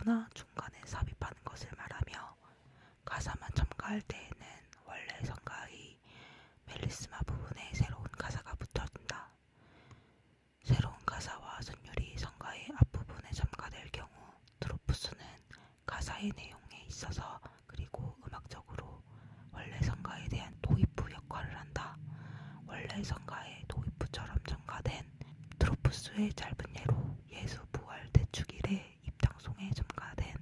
초나 중간에 삽입하는 것을 말하며 가사만 첨가할 때에는 원래 성가의 멜리스마 부분에 새로운 가사가 붙어진다. 새로운 가사와 선율이 성가의 앞부분에 첨가될 경우 트로푸스는 가사의 내용에 있어서 그리고 음악적으로 원래 성가에 대한 도입부 역할을 한다. 원래 성가의 도입부처럼 첨가된 트로푸스의 짧은 예로 예수 부활 대축일에 입당송에 첨가된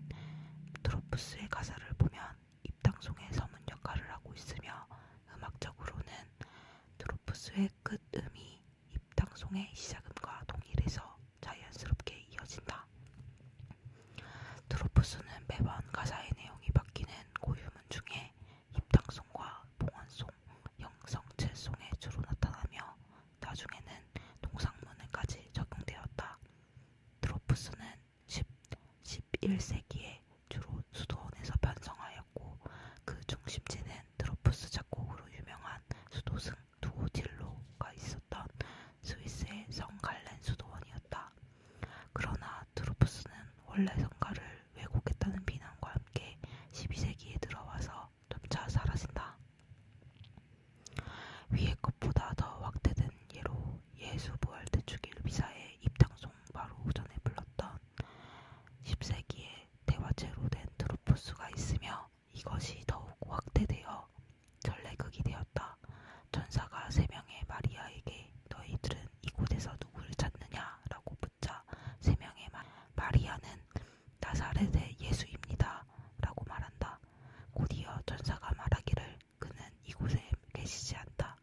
트로푸스의 가사를 보면 입당송의 서문 역할을 하고 있으며 음악적으로는 트로푸스의 끝음이 입당송의 시작음과 동일해서 자연스럽게 이어진다. 트로푸스는 매번 가사의 내용이 바뀌는 고유문 중에 입당송과 봉헌송, 영성칠송에 주로 나타나며 나중에는 동상문에까지 적용되었다. 트로푸스는 11세기에 주로 수도원에서 편성하였고 그 중심지는 트로푸스 작곡으로 유명한 수도승 두오딜로가 있었던 스위스의 성 갈렌 수도원이었다. 그러나 트로푸스는 원래 성가를 왜곡했다는 비난과 함께 12세기에 들어와서 점차 사라진다. 위의 것보다 더 확대된 예로 예수 부활 대축일 미사의 입당송 바로 전에 불렀던 10세기에 대화체로 된 트로푸스가 있으며 이것이 더욱 확대되어 전래극이 되었다. 전사가 3명의 마리아에게 너희들은 이곳에서 누구를 찾느냐 라고 묻자 3명의 마리아는 나사렛의 예수입니다 라고 말한다. 곧이어 전사가 말하기를 그는 이곳에 계시지 않다.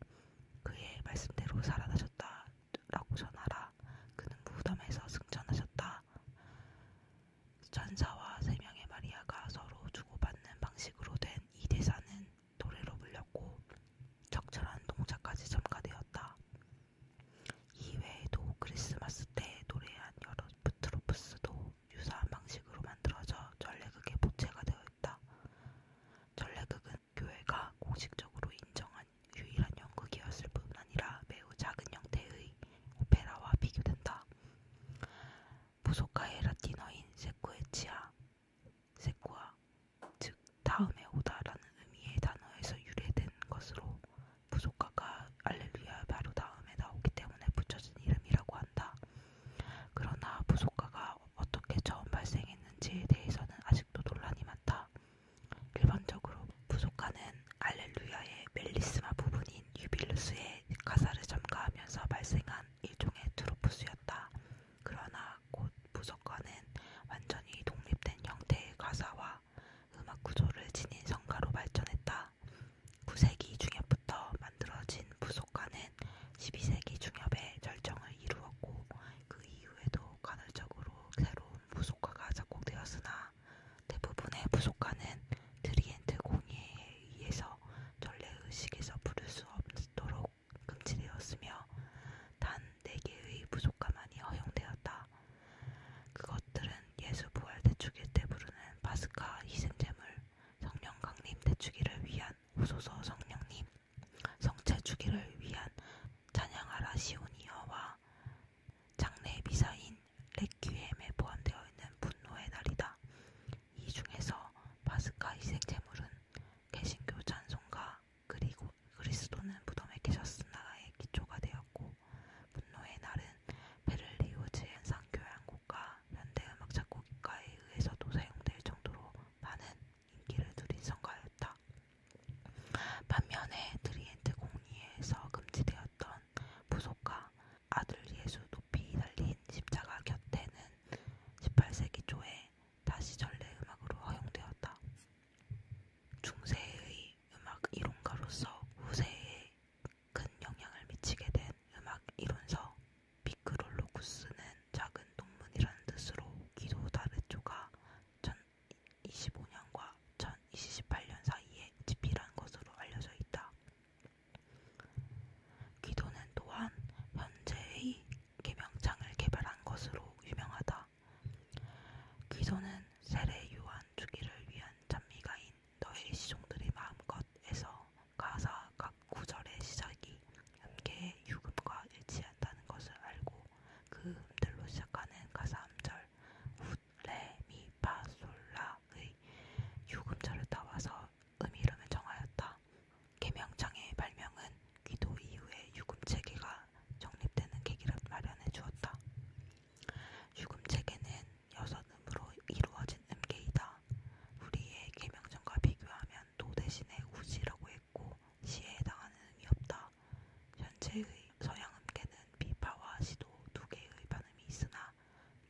전체의 서양 음계는 미파와 시도 두 개의 반음이 있으나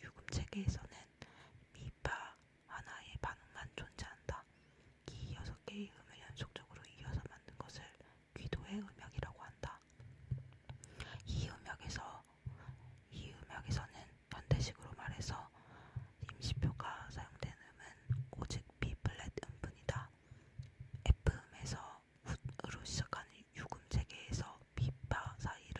유금 체계에서는 미파 하나의 반음만 존재한다. 이 6개의 음을 연속적으로 이어서 만든 것을 귀도의 음역이라고 한다. 이 음역에서는 현대식으로 말해서 임시표가 사용된 음은 오직 B 플랫 음뿐이다. F음에서 웃으로 시작하는 유금 체계에서 B파 사이를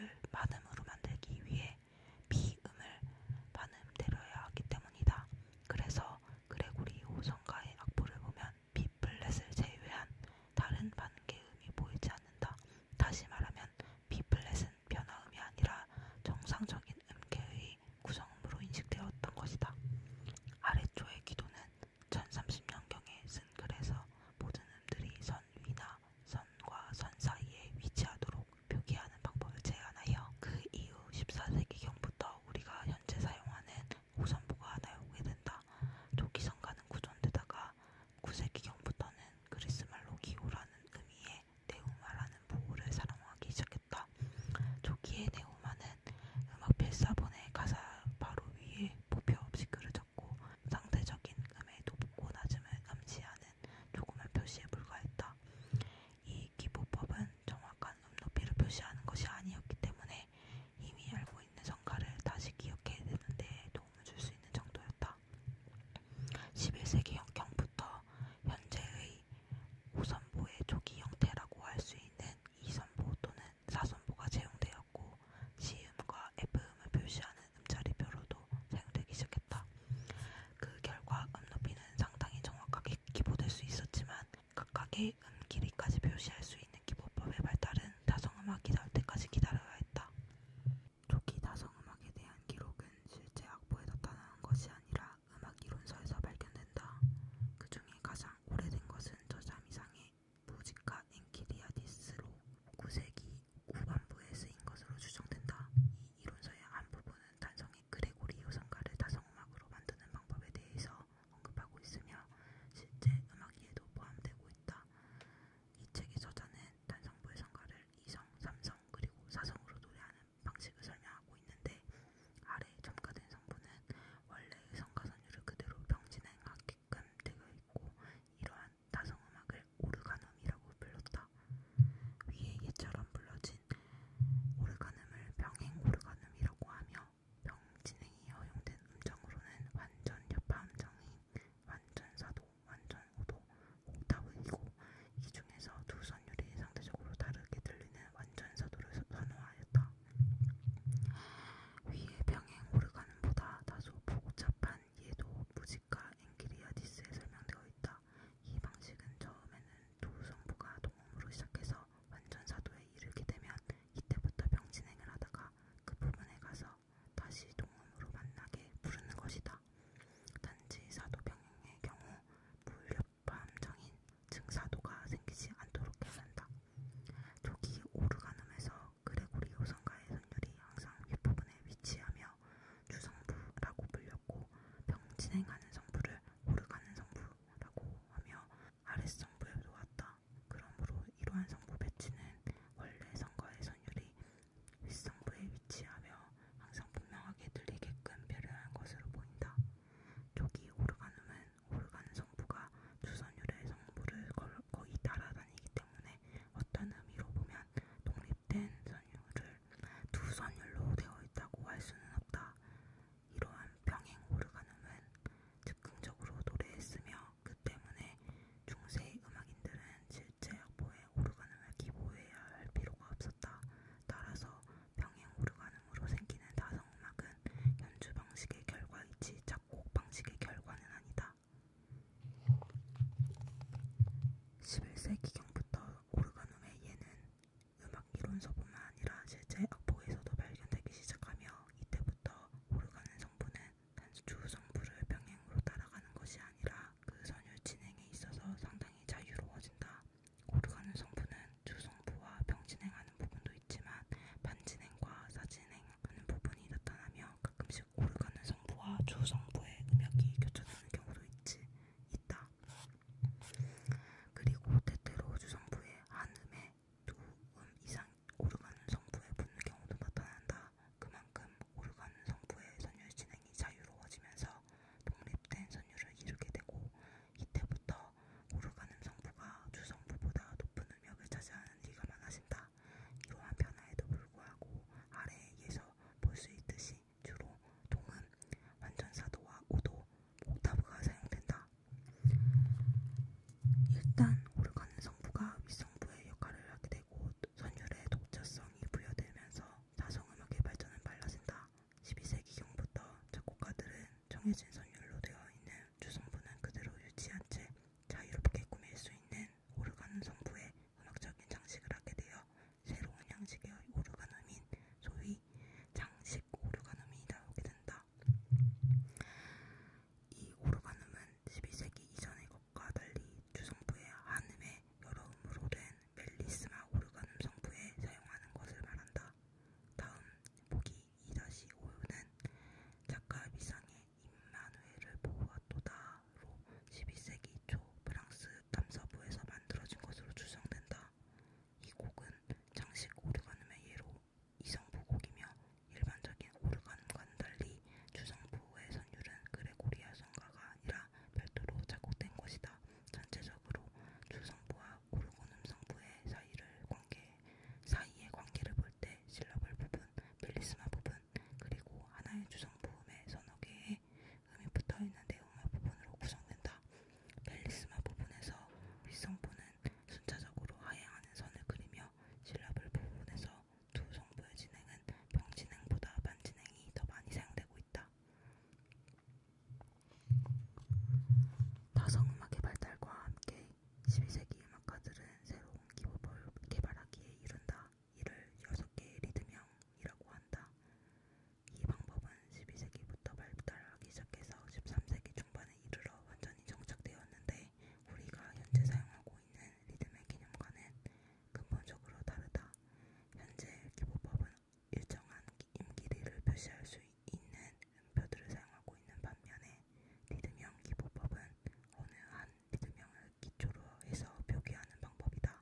정해진 선율로 되어 있는 주성부는 그대로 유지한 채 자유롭게 꾸밀 수 있는 오르가눔 성부에 음악적인 장식을 하게 되어 새로운 양식의 오르가눔인 소위 장식 오르가눔이 나오게 된다. 이 오르가눔은 12세기 이전의 것과 달리 주성부의 한음의 여러 음으로 된 멜리스마 오르가눔 성부에 사용하는 것을 말한다. 다음 보기 2-5는 작가 미상의 임마누엘을 보았도다로 12세기 초 프랑스 남서부에서 만들어진 것으로 추정된다. 이 곡은 장식 오르가눔의 예로 이성부 곡이며 일반적인 오르가눔과는 달리 주성부의 선율은 그레고리아 성가가 아니라 별도로 작곡된 것이다. 전체적으로 주성부와 오르가눔 성부의 사이의 관계를 볼 때 실러블 부분, 벨리스마 부분, 그리고 하나의 주성부음에 서너 개의 음이 붙어있는 내음의 부분으로 구성된다. 벨리스마 부분에서 윗성부는 순차적으로 하행하는 선을 그리며 실러블 부분에서 두 성부의 진행은 병진행보다 반진행이 더 많이 사용되고 있다. 다성음악의 발달과 함께 12세기 음악가들은 새로운 기법을 개발하기에 이른다. 이를 6개의 리듬형이라고 한다. 이 방법은 12세기부터 발달하기 시작해서 13세기 중반에 이르러 완전히 정착되었는데 우리가 현재 사용하고 있는 리듬의 개념과는 근본적으로 다르다. 현재 기법법은 일정한 임길이를 표시할 수 있는 음표들을 사용하고 있는 반면에 리듬형 기법법은 어느 한 리듬형을 기초로 해서 표기하는 방법이다.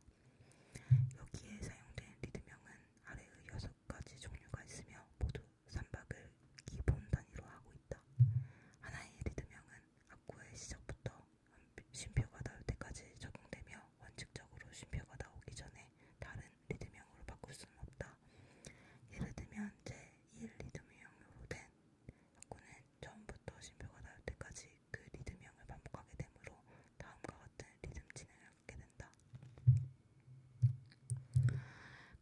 여기에 사용된 리듬형은 아래의 6가지 종류가 있으며 모두 3박을 기본 단위로 하고 있다. 하나의 리듬형은 악구의 시작부터 쉼표가 나올 때까지 적용되며 원칙적으로 쉼표가 나오기 전에 다른 리듬형으로 바꿀 수는 없다. 예를 들면 제1 리듬형으로 된 악구는 처음부터 쉼표가 나올 때까지 그 리듬형을 반복하게 되므로 다음과 같은 리듬 진행을 갖게 된다.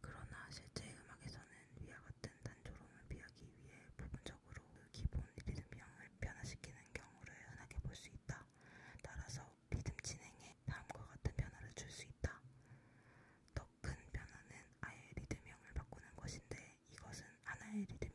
그러나 실제 음악에서는 위와 같은 단조로움을 피하기 위해 부분적으로 그 기본 리듬형을 변화시키는 경우를 흔하게 볼 수 있다. 따라서 리듬 진행에 다음과 같은 변화를 줄 수 있다. 더 큰 변화는 아예 리듬형을 바꾸는 것인데 이것은 하나의 리듬